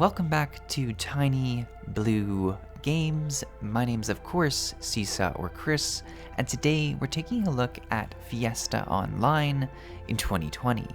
welcome back to Tiny Blue Games. My name's of course Csaw or Chris, and today we're taking a look at Fiesta Online in 2020.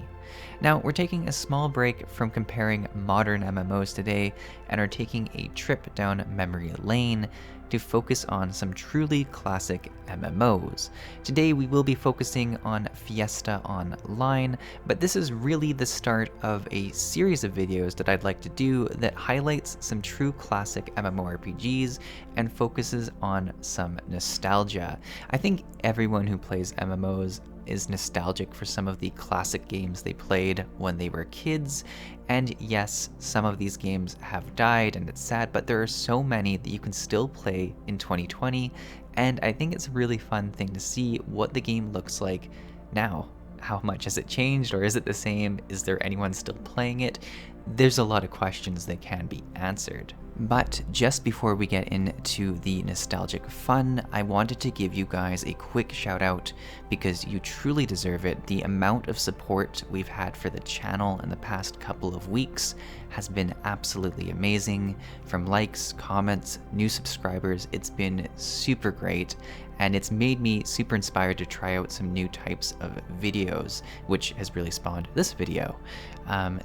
Now, we're taking a small break from comparing modern MMOs today and are taking a trip down memory lane to focus on some truly classic MMOs. Today we will be focusing on Fiesta Online, but this is really the start of a series of videos that I'd like to do that highlights some true classic MMORPGs and focuses on some nostalgia. I think everyone who plays MMOs is nostalgic for some of the classic games they played when they were kids, and yes, some of these games have died and it's sad, but there are so many that you can still play in 2020, and I think it's a really fun thing to see what the game looks like now. How much has it changed, or is it the same? Is there anyone still playing it? There's a lot of questions that can be answered. But just before we get into the nostalgic fun, I wanted to give you guys a quick shout out because you truly deserve it. The amount of support we've had for the channel in the past couple of weeks has been absolutely amazing. From likes, comments, new subscribers, it's been super great, and it's made me super inspired to try out some new types of videos, which has really spawned this video.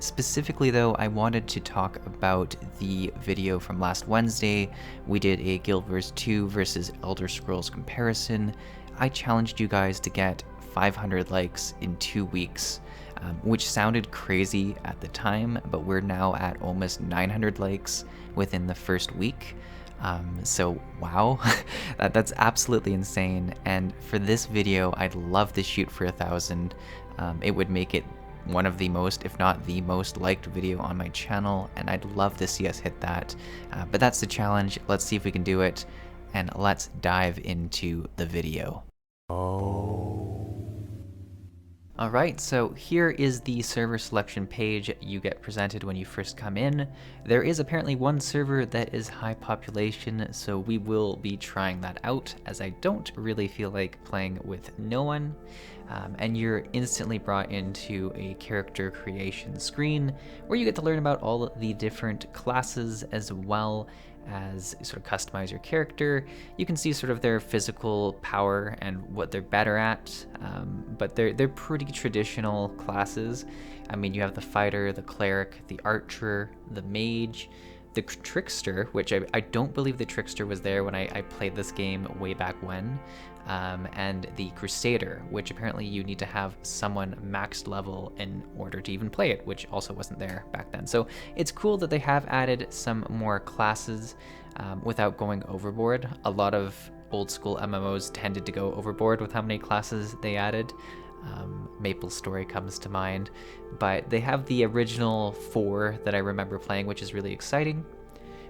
Specifically though, I wanted to talk about the video from last Wednesday. We did a Guild Wars 2 versus Elder Scrolls comparison. I challenged you guys to get 500 likes in 2 weeks, which sounded crazy at the time, but we're now at almost 900 likes within the first week. So wow, that's absolutely insane. And for this video, I'd love to shoot for 1,000. It would make it one of the most, if not the most liked video on my channel, and I'd love to see us hit that. But that's the challenge. Let's see if we can do it, and let's dive into the video. Alright, so here is the server selection page you get presented when you first come in. There is apparently one server that is high population, so we will be trying that out, as I don't really feel like playing with no one. And you're instantly brought into a character creation screen where you get to learn about all the different classes as well as sort of customize your character. You can see sort of their physical power and what they're better at, but they're pretty traditional classes. I mean, you have the fighter, the cleric, the archer, the mage, the trickster, which I don't believe the trickster was there when I played this game way back when, and the crusader, which apparently you need to have someone maxed level in order to even play it, which also wasn't there back then. So it's cool that they have added some more classes without going overboard. A lot of old school MMOs tended to go overboard with how many classes they added. Maple Story comes to mind, but they have the original 4 that I remember playing, which is really exciting.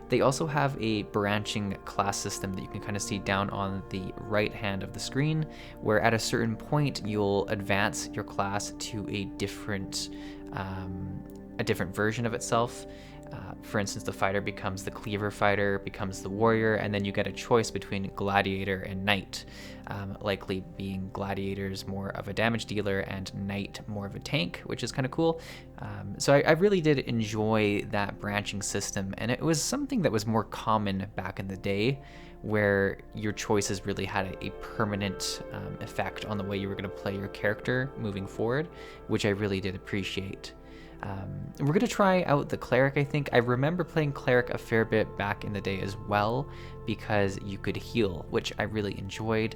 They also have a branching class system that you can kind of see down on the right hand of the screen, where at a certain point you'll advance your class to a different version of itself. For instance, the fighter becomes the cleaver fighter, becomes the warrior, and then you get a choice between gladiator and knight, likely being gladiators more of a damage dealer and knight more of a tank, which is kind of cool. So I really did enjoy that branching system, and it was something that was more common back in the day, where your choices really had a permanent effect on the way you were going to play your character moving forward, which I really did appreciate. We're going to try out the cleric, I think. I remember playing cleric a fair bit back in the day as well, because you could heal, which I really enjoyed,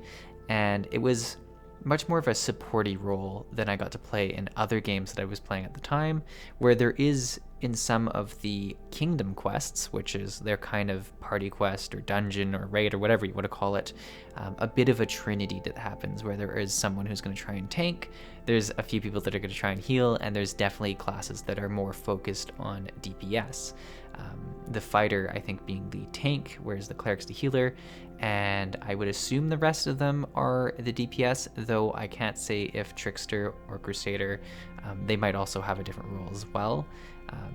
and it was much more of a supporty role than I got to play in other games that I was playing at the time, where there is in some of the kingdom quests, which is their kind of party quest or dungeon or raid or whatever you want to call it, a bit of a trinity that happens where there is someone who's going to try and tank, there's a few people that are going to try and heal, and there's definitely classes that are more focused on DPS. The fighter, I think, being the tank, whereas the cleric's the healer, and I would assume the rest of them are the DPS, though I can't say if Trickster or Crusader, they might also have a different role as well.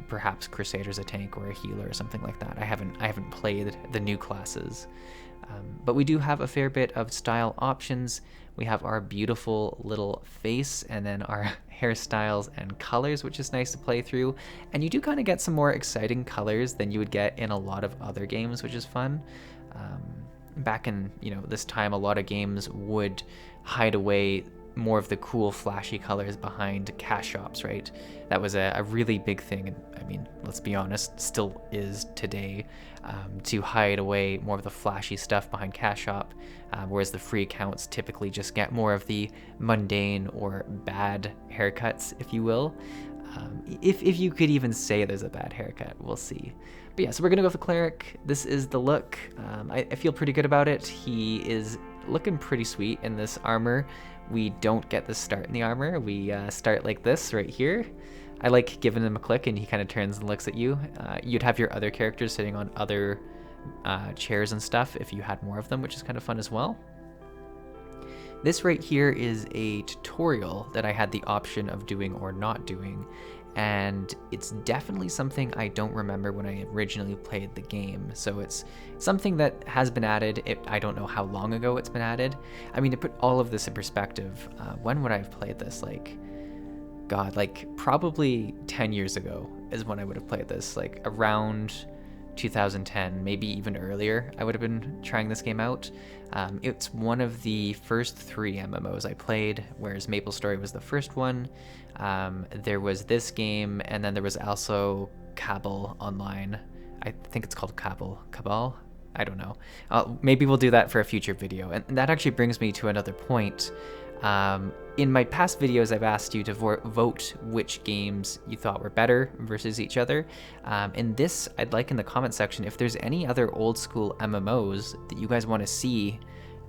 Perhaps Crusader's a tank or a healer or something like that. I haven't played the new classes. But we do have a fair bit of style options. We have our beautiful little face and then our hairstyles and colors, which is nice to play through. And you do kind of get some more exciting colors than you would get in a lot of other games, which is fun. Back in, this time, a lot of games would hide away more of the cool flashy colors behind cash shops, right? That was a really big thing, and I mean, let's be honest, still is today, to hide away more of the flashy stuff behind cash shop, whereas the free accounts typically just get more of the mundane or bad haircuts, if you will. If you could even say there's a bad haircut, we'll see. But yeah, so we're gonna go with the cleric. This is the look. I feel pretty good about it. He is looking pretty sweet in this armor. We don't get the start in the armor. We start like this right here. I like giving him a click and he kind of turns and looks at you. You'd have your other characters sitting on other chairs and stuff if you had more of them, which is kind of fun as well. This right here is a tutorial that I had the option of doing or not doing, and it's definitely something I don't remember when I originally played the game. So it's something that has been added. I don't know how long ago it's been added. I mean, to put all of this in perspective, when would I have played this? Like probably 10 years ago is when I would have played this, like around 2010, maybe even earlier. I would have been trying this game out. It's one of the first 3 MMOs I played, whereas MapleStory was the first one. There was this game, and then there was also Cabal Online. I think it's called Cabal? I don't know. Maybe we'll do that for a future video. And that actually brings me to another point. In my past videos, I've asked you to vote which games you thought were better versus each other. In this, I'd like in the comment section, if there's any other old school MMOs that you guys want to see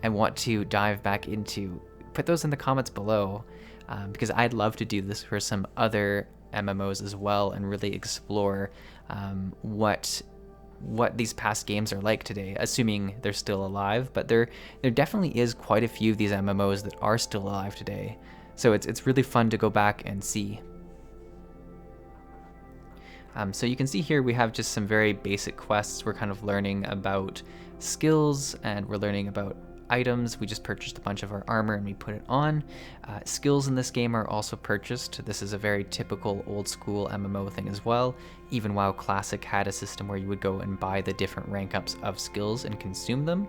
and want to dive back into, put those in the comments below, because I'd love to do this for some other MMOs as well and really explore what these past games are like today, assuming they're still alive. But there definitely is quite a few of these MMOs that are still alive today, so it's really fun to go back and see. So you can see here we have just some very basic quests. We're kind of learning about skills and we're learning about items. We just purchased a bunch of our armor and we put it on. Skills in this game are also purchased. This is a very typical old school MMO thing as well. Even WoW Classic had a system where you would go and buy the different rank ups of skills and consume them.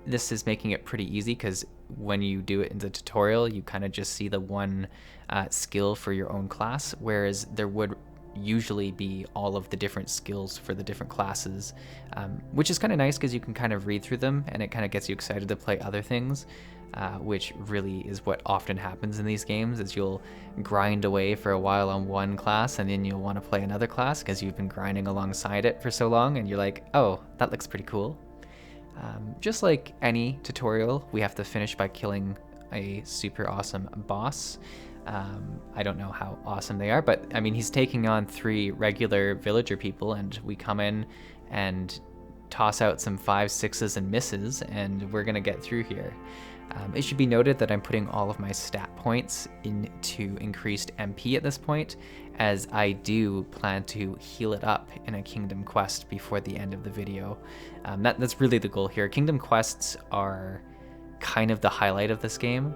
This is making it pretty easy because when you do it in the tutorial, you kind of just see the one skill for your own class, whereas there would usually be all of the different skills for the different classes, which is kind of nice because you can kind of read through them and it kind of gets you excited to play other things, which really is what often happens in these games, is you'll grind away for a while on one class and then you'll want to play another class because you've been grinding alongside it for so long and you're like, oh, that looks pretty cool. Just like any tutorial, we have to finish by killing a super awesome boss. I don't know how awesome they are, but I mean, he's taking on 3 regular villager people and we come in and toss out some 5s, 6s, and misses, and we're gonna get through here. It should be noted that I'm putting all of my stat points into increased MP at this point, as I do plan to heal it up in a kingdom quest before the end of the video. That's really the goal here. Kingdom quests are kind of the highlight of this game.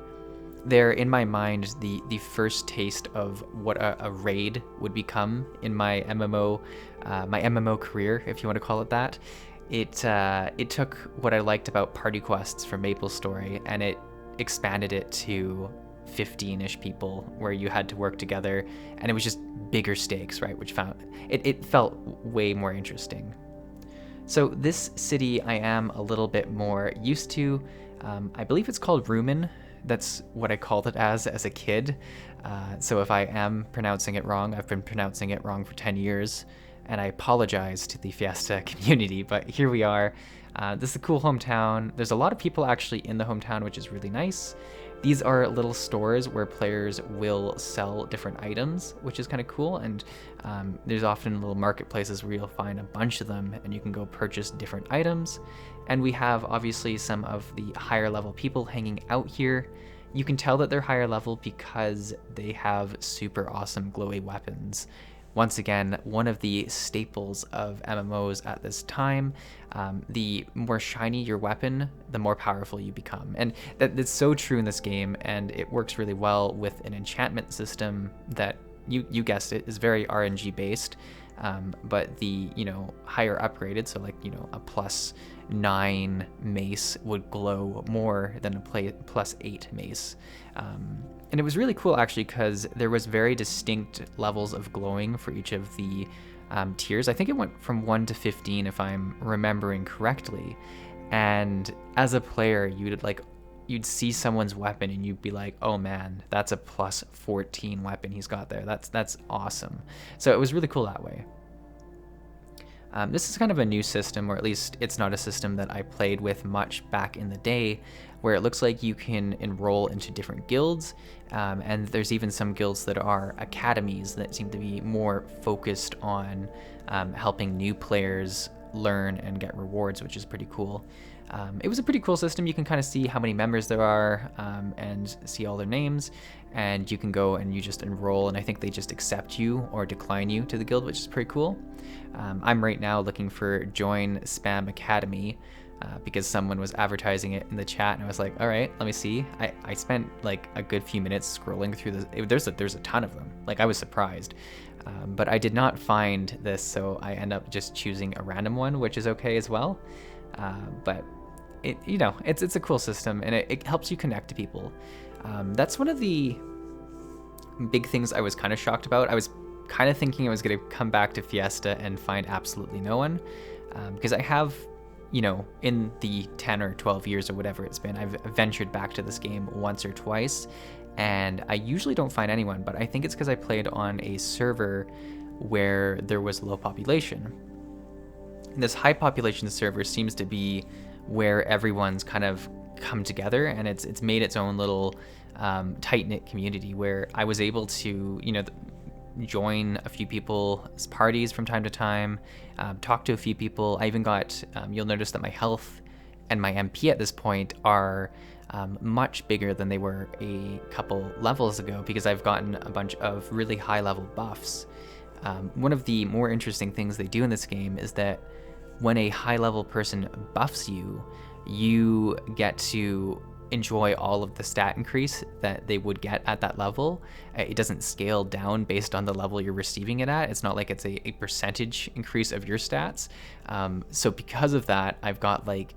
They're, in my mind, the first taste of what a raid would become in my MMO career, if you want to call it that. It took what I liked about party quests from MapleStory and it expanded it to 15-ish people where you had to work together, and it was just bigger stakes, right? Which it felt way more interesting. So this city I am a little bit more used to. I believe it's called Rumen. That's what I called it as a kid. So if I am pronouncing it wrong, I've been pronouncing it wrong for 10 years, and I apologize to the Fiesta community, but here we are. This is a cool hometown. There's a lot of people actually in the hometown, which is really nice. these are little stores where players will sell different items, which is kind of cool. And there's often little marketplaces where you'll find a bunch of them and you can go purchase different items. And we have obviously some of the higher level people hanging out here. You can tell that they're higher level because they have super awesome glowy weapons. Once again, one of the staples of MMOs at this time. The more shiny your weapon, the more powerful you become. And that's so true in this game, and it works really well with an enchantment system that, you guessed it, is very RNG based. But the, higher upgraded, so like, a +9 mace would glow more than a +8 mace. And it was really cool actually because there was very distinct levels of glowing for each of the tiers. I think it went from 1 to 15 if I'm remembering correctly. And as a player, you'd see someone's weapon and you'd be like, oh man, that's a +14 weapon he's got there. That's awesome. So it was really cool that way. This is kind of a new system, or at least it's not a system that I played with much back in the day, where it looks like you can enroll into different guilds, and there's even some guilds that are academies that seem to be more focused on helping new players learn and get rewards, which is pretty cool. It was a pretty cool system. You can kind of see how many members there are and see all their names, and you can go and you just enroll, and I think they just accept you or decline you to the guild, which is pretty cool. I'm right now looking for Join Spam Academy because someone was advertising it in the chat, and I was like, all right, let me see. I spent like a good few minutes scrolling through this. There's a ton of them. Like, I was surprised. But I did not find this, so I end up just choosing a random one, which is okay as well. But it's a cool system, and it helps you connect to people. That's one of the big things I was kind of shocked about. I was kind of thinking I was going to come back to Fiesta and find absolutely no one, because I have, in the 10 or 12 years or whatever it's been, I've ventured back to this game once or twice, and I usually don't find anyone, but I think it's because I played on a server where there was low population. And this high population server seems to be where everyone's kind of come together, and it's made its own little tight-knit community where I was able to, join a few people's parties from time to time, talk to a few people. I even got, you'll notice that my health and my MP at this point are much bigger than they were a couple levels ago because I've gotten a bunch of really high level buffs. One of the more interesting things they do in this game is that when a high level person buffs you, you get to enjoy all of the stat increase that they would get at that level. It doesn't scale down based on the level you're receiving it at. It's not like it's a percentage increase of your stats. So because of that, I've got like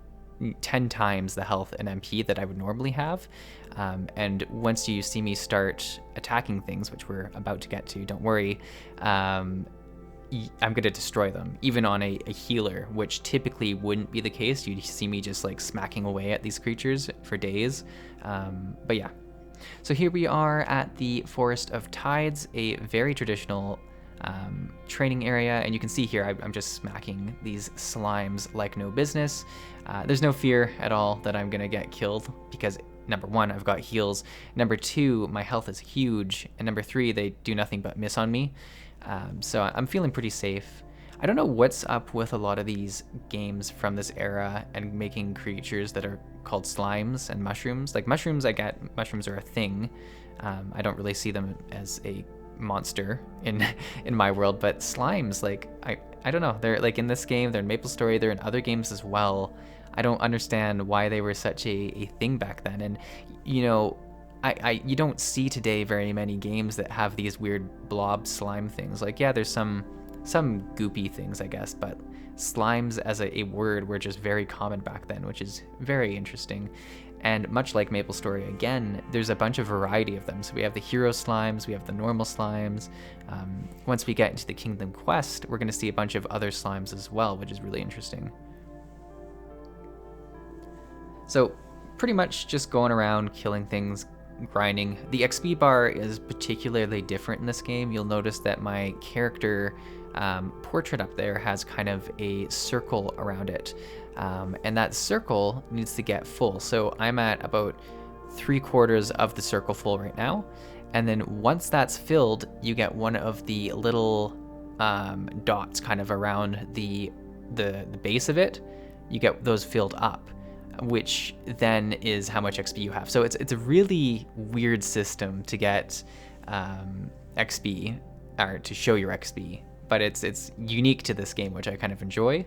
10 times the health and MP that I would normally have. And once you see me start attacking things, which we're about to get to, don't worry, I'm going to destroy them, even on a healer, which typically wouldn't be the case. You'd see me just like smacking away at these creatures for days. But yeah. So here we are at the Forest of Tides, a very traditional training area. And you can see here, I'm just smacking these slimes like no business. There's no fear at all that I'm going to get killed because number one, I've got heals. Number two, my health is huge. And number three, they do nothing but miss on me. So I'm feeling pretty safe. I don't know what's up with a lot of these games from this era and making creatures that are called slimes and mushrooms. Like mushrooms, I get mushrooms are a thing. I don't really see them as a monster in my world, but slimes, like I don't know. They're like in this game, they're in MapleStory, they're in other games as well. I don't understand why they were such a thing back then. And you don't see today very many games that have these weird blob slime things. Like, yeah, there's some goopy things, I guess, but slimes as a word were just very common back then, which is very interesting. And much like MapleStory, again, there's a bunch of variety of them. So we have the hero slimes, we have the normal slimes. Once we get into the Kingdom Quest, we're going to see a bunch of other slimes as well, which is really interesting. So pretty much just going around killing things, grinding. The XP bar is particularly different in this game. You'll notice that my character portrait up there has kind of a circle around it, and that circle needs to get full. So I'm at about 3/4 of the circle full right now. And then once that's filled, you get one of the little dots kind of around the base of it. You get those filled up, which then is how much XP you have. So it's a really weird system to get XP, or to show your XP, but it's unique to this game, which I kind of enjoy.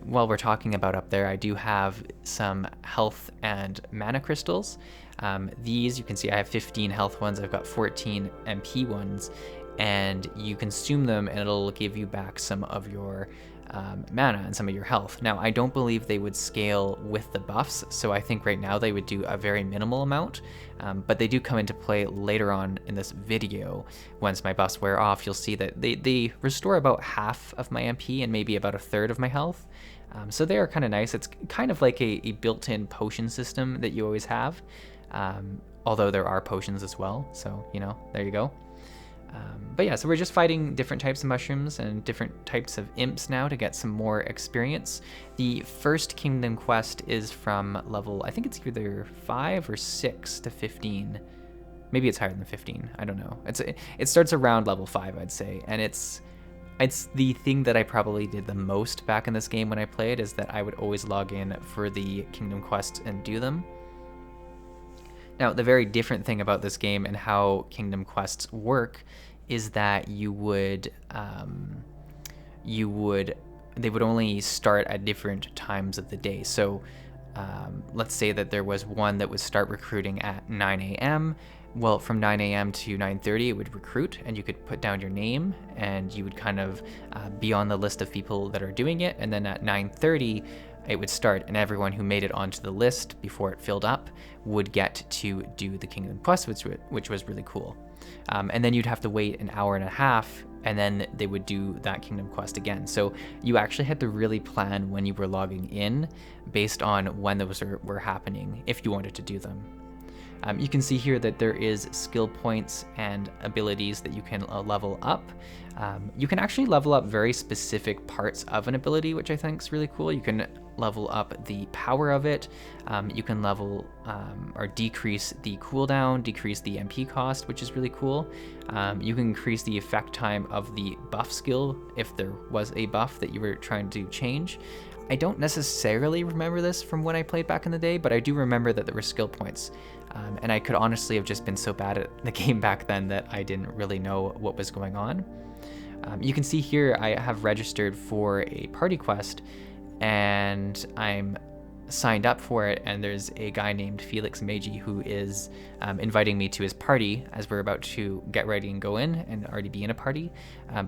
While we're talking about up there, I do have some health and mana crystals. These, you can see I have 15 health ones, I've got 14 MP ones, and you consume them and it'll give you back some of your mana and some of your health. Now, I don't believe they would scale with the buffs, so I think right now they would do a very minimal amount, but they do come into play later on in this video. Once my buffs wear off, you'll see that they restore about half of my MP and maybe about 1/3 of my health. So they are kind of nice. It's kind of like a built-in potion system that you always have, although there are potions as well, so, you know, there you go. But yeah, so we're just fighting different types of mushrooms and different types of imps now to get some more experience. The first kingdom quest is from level, I think it's either 5 or 6 to 15. Maybe it's higher than 15, I don't know. It starts around level 5, I'd say, and it's the thing that I probably did the most back in this game when I played, is that I would always log in for the kingdom quests and do them. Now, the very different thing about this game and how kingdom quests work is that they would only start at different times of the day. So let's say that there was one that would start recruiting at 9 a.m. Well, from 9 a.m. to 9:30, it would recruit, and you could put down your name, and you would kind of be on the list of people that are doing it. And then at 9:30, it would start, and everyone who made it onto the list before it filled up would get to do the kingdom quest, which was really cool. And then you'd have to wait an hour and a half, and then they would do that kingdom quest again. So you actually had to really plan when you were logging in based on when those were happening if you wanted to do them. You can see here that there is skill points and abilities that you can level up. You can actually level up very specific parts of an ability, which I think is really cool. You can level up the power of it. You can level or decrease the cooldown, decrease the MP cost, which is really cool. You can increase the effect time of the buff skill if there was a buff that you were trying to change. I don't necessarily remember this from when I played back in the day, but I do remember that there were skill points. And I could honestly have just been so bad at the game back then that I didn't really know what was going on. You can see here I have registered for a party quest, and I'm signed up for it, and there's a guy named Felix Meiji who is inviting me to his party as we're about to get ready and go in and already be in a party.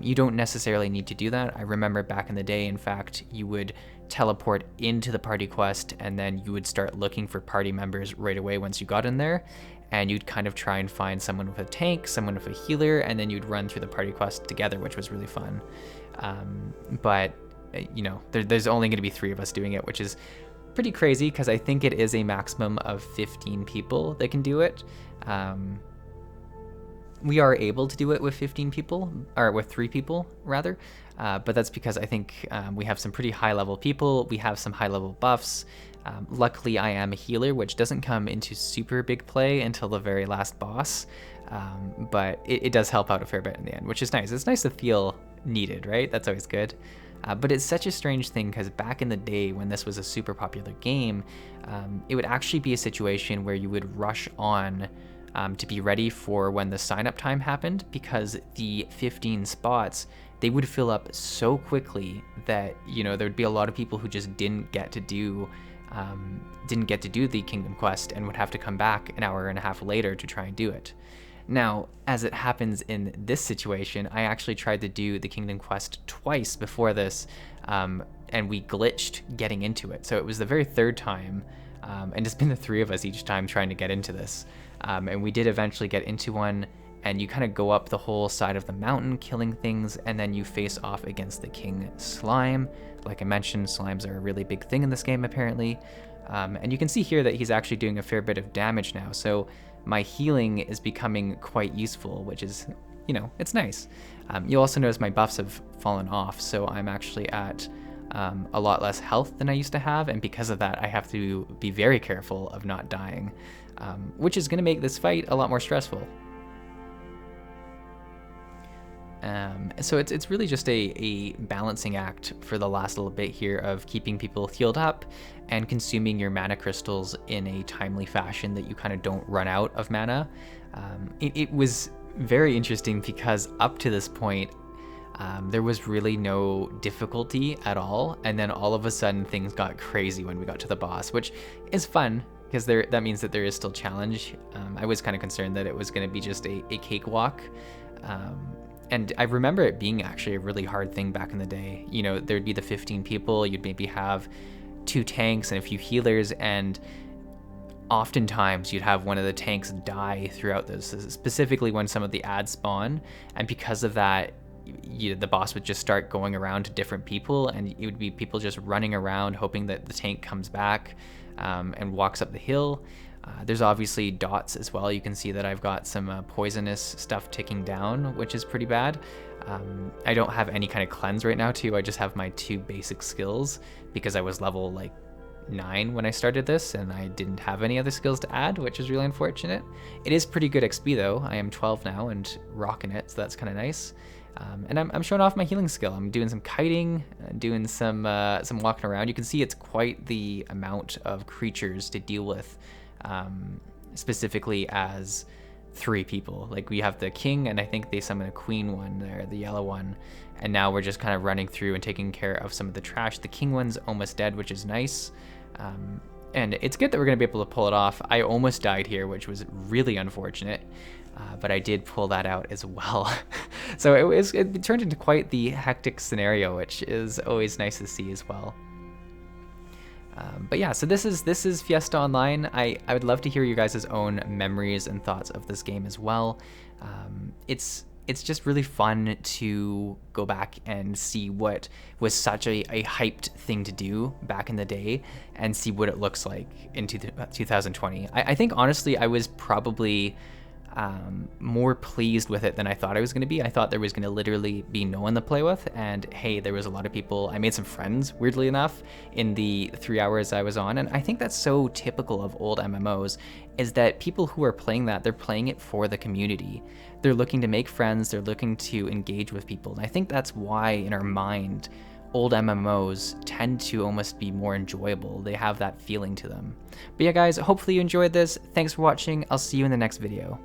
You don't necessarily need to do that. I remember back in the day, in fact, you would teleport into the party quest, and then you would start looking for party members right away once you got in there, and you'd kind of try and find someone with a tank, someone with a healer, and then you'd run through the party quest together, which was really fun. But you know, there's only going to be 3 of us doing it, which is pretty crazy because I think it is a maximum of 15 people that can do it. We are able to do it with 15 people, or with 3 people rather, but that's because I think we have some pretty high level people, we have some high level buffs. Luckily I am a healer, which doesn't come into super big play until the very last boss, but it does help out a fair bit in the end, which is nice. It's nice to feel needed, right? That's always good. But it's such a strange thing because back in the day when this was a super popular game, it would actually be a situation where you would rush on to be ready for when the sign-up time happened, because the 15 spots, they would fill up so quickly that, you know, there would be a lot of people who just didn't get to do the Kingdom Quest and would have to come back an hour and a half later to try and do it. Now, as it happens in this situation, I actually tried to do the Kingdom Quest twice before this, and we glitched getting into it. So it was the very 3rd time, and it's been the 3 of us each time trying to get into this. And we did eventually get into one, and you kind of go up the whole side of the mountain killing things, and then you face off against the King Slime. Like I mentioned, slimes are a really big thing in this game apparently. And you can see here that he's actually doing a fair bit of damage now, so my healing is becoming quite useful, which is, you know, it's nice. You'll also notice my buffs have fallen off, so I'm actually at a lot less health than I used to have, and because of that I have to be very careful of not dying, which is going to make this fight a lot more stressful. So it's really just a balancing act for the last little bit here of keeping people healed up and consuming your mana crystals in a timely fashion that you kind of don't run out of mana. It was very interesting because up to this point, there was really no difficulty at all, and then all of a sudden things got crazy when we got to the boss, which is fun because that means that there is still challenge. I was kind of concerned that it was going to be just a cakewalk. And I remember it being actually a really hard thing back in the day. You know, there'd be the 15 people, you'd maybe have 2 tanks and a few healers, and oftentimes you'd have one of the tanks die throughout those, specifically when some of the ads spawn. And because of that, the boss would just start going around to different people, and it would be people just running around hoping that the tank comes back and walks up the hill. There's obviously dots as well. You can see that I've got some poisonous stuff ticking down, which is pretty bad. I don't have any kind of cleanse right now too. I just have my 2 basic skills because I was level like 9 when I started this, and I didn't have any other skills to add, which is really unfortunate. It is pretty good XP though. I am 12 now and rocking it, so that's kind of nice. And I'm showing off my healing skill. I'm doing some kiting, doing some walking around. You can see it's quite the amount of creatures to deal with. Specifically as 3 people. Like we have the king, and I think they summon a queen one there, the yellow one, and now we're just kind of running through and taking care of some of the trash. The king one's almost dead, which is nice, and it's good that we're gonna be able to pull it off. I almost died here, which was really unfortunate, but I did pull that out as well. So it turned into quite the hectic scenario, which is always nice to see as well. But yeah, so this is Fiesta Online. I would love to hear you guys' own memories and thoughts of this game as well. It's just really fun to go back and see what was such a hyped thing to do back in the day and see what it looks like in 2020. I think honestly I was probably more pleased with it than I thought I was going to be. I thought there was going to literally be no one to play with, and hey, there was a lot of people. I made some friends, weirdly enough, in the 3 hours I was on, and I think that's so typical of old MMOs, is that people who are playing that, they're playing it for the community. They're looking to make friends, they're looking to engage with people, and I think that's why in our mind, old MMOs tend to almost be more enjoyable. They have that feeling to them. But yeah guys, hopefully you enjoyed this. Thanks for watching. I'll see you in the next video.